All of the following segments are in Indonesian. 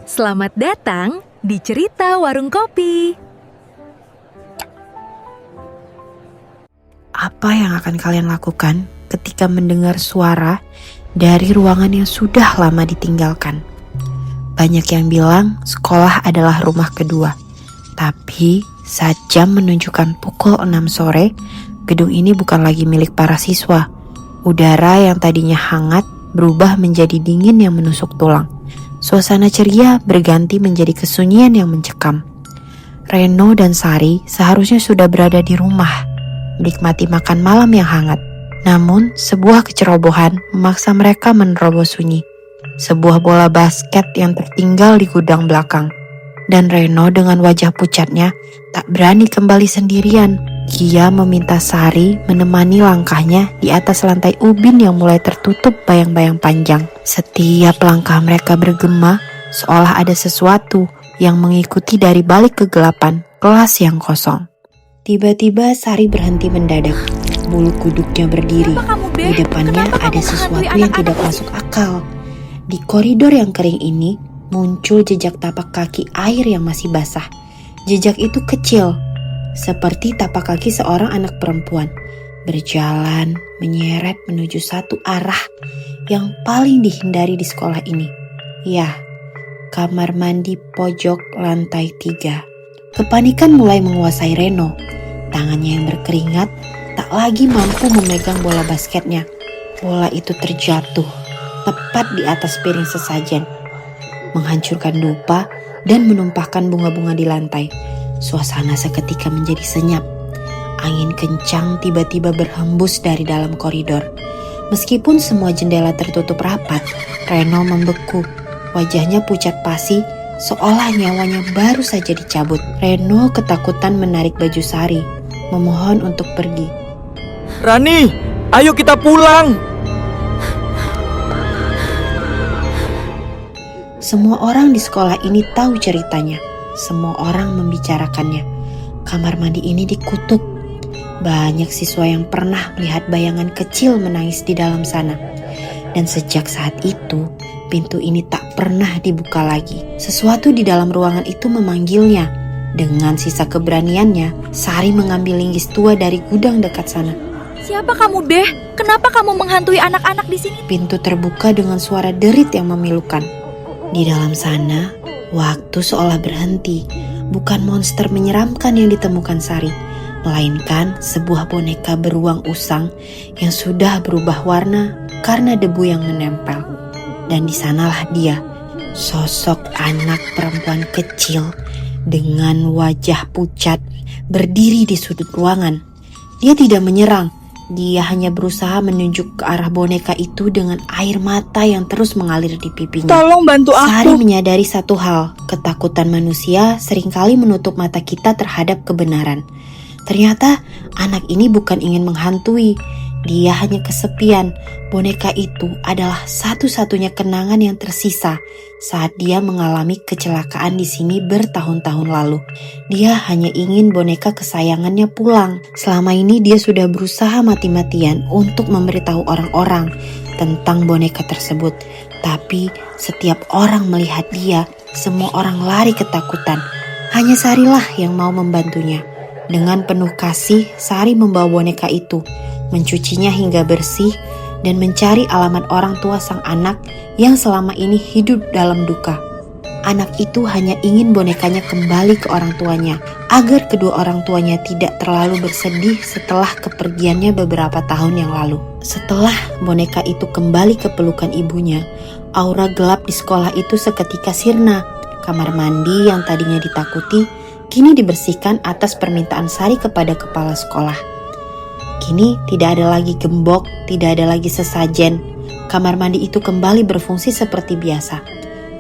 Selamat datang di Cerita Warung Kopi. Apa yang akan kalian lakukan ketika mendengar suara dari ruangan yang sudah lama ditinggalkan? Banyak yang bilang sekolah adalah rumah kedua. Tapi saat jam menunjukkan pukul 6 sore, gedung ini bukan lagi milik para siswa. Udara yang tadinya hangat berubah menjadi dingin yang menusuk tulang. Suasana ceria berganti menjadi kesunyian yang mencekam. Reno dan Sari seharusnya sudah berada di rumah, menikmati makan malam yang hangat. Namun, sebuah kecerobohan memaksa mereka menerobos sunyi. Sebuah bola basket yang tertinggal di gudang belakang. Dan Reno dengan wajah pucatnya tak berani kembali sendirian. Dia meminta Sari menemani langkahnya di atas lantai ubin yang mulai tertutup bayang-bayang panjang. Setiap langkah mereka bergema seolah ada sesuatu yang mengikuti dari balik kegelapan kelas yang kosong. Tiba-tiba Sari berhenti mendadak. Bulu kuduknya berdiri. Di depannya ada sesuatu yang tidak masuk akal. Di koridor yang kering ini muncul jejak tapak kaki air yang masih basah. Jejak itu kecil, seperti tapak kaki seorang anak perempuan, berjalan menyeret menuju satu arah yang paling dihindari di sekolah ini. Ya, kamar mandi pojok lantai 3. Kepanikan mulai menguasai Reno. Tangannya yang berkeringat tak lagi mampu memegang bola basketnya. Bola itu terjatuh tepat di atas piring sesajen, menghancurkan dupa dan menumpahkan bunga-bunga di lantai. Suasana seketika menjadi senyap. Angin kencang tiba-tiba berhembus dari dalam koridor. Meskipun semua jendela tertutup rapat, Reno membeku. Wajahnya pucat pasi, seolah nyawanya baru saja dicabut. Reno ketakutan menarik baju Sari, memohon untuk pergi. Rani, ayo kita pulang. Semua orang di sekolah ini tahu ceritanya. Semua orang membicarakannya. Kamar mandi ini dikutuk. Banyak siswa yang pernah melihat bayangan kecil menangis di dalam sana. Dan sejak saat itu, pintu ini tak pernah dibuka lagi. Sesuatu di dalam ruangan itu memanggilnya. Dengan sisa keberaniannya, Sari mengambil linggis tua dari gudang dekat sana. Siapa kamu, Beh? Kenapa kamu menghantui anak-anak di sini? Pintu terbuka dengan suara derit yang memilukan. Di dalam sana, waktu seolah berhenti. Bukan monster menyeramkan yang ditemukan Sari, melainkan sebuah boneka beruang usang yang sudah berubah warna karena debu yang menempel. Dan di sanalah dia, sosok anak perempuan kecil dengan wajah pucat, berdiri di sudut ruangan. Dia tidak menyerang. Dia hanya berusaha menunjuk ke arah boneka itu dengan air mata yang terus mengalir di pipinya. Tolong bantu aku. Sari menyadari satu hal, ketakutan manusia seringkali menutup mata kita terhadap kebenaran. Ternyata anak ini bukan ingin menghantui, dia hanya kesepian. Boneka itu adalah satu-satunya kenangan yang tersisa saat dia mengalami kecelakaan di sini bertahun-tahun lalu. Dia hanya ingin boneka kesayangannya pulang. Selama ini dia sudah berusaha mati-matian untuk memberitahu orang-orang tentang boneka tersebut. Tapi setiap orang melihat dia, semua orang lari ketakutan. Hanya Sarilah yang mau membantunya. Dengan penuh kasih, Sari membawa boneka itu, mencucinya hingga bersih, dan mencari alamat orang tua sang anak yang selama ini hidup dalam duka. Anak itu hanya ingin bonekanya kembali ke orang tuanya, agar kedua orang tuanya tidak terlalu bersedih setelah kepergiannya beberapa tahun yang lalu. Setelah boneka itu kembali ke pelukan ibunya, aura gelap di sekolah itu seketika sirna. Kamar mandi yang tadinya ditakuti, kini dibersihkan atas permintaan Sari kepada kepala sekolah. Kini tidak ada lagi gembok, tidak ada lagi sesajen. Kamar mandi itu kembali berfungsi seperti biasa.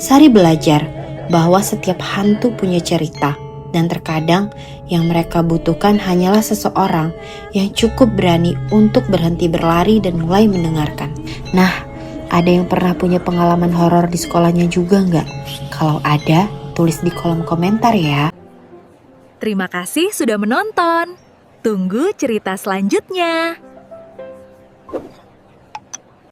Sari belajar bahwa setiap hantu punya cerita, dan terkadang yang mereka butuhkan hanyalah seseorang yang cukup berani untuk berhenti berlari dan mulai mendengarkan. Nah, ada yang pernah punya pengalaman horor di sekolahnya juga nggak? Kalau ada, tulis di kolom komentar ya. Terima kasih sudah menonton. Tunggu cerita selanjutnya.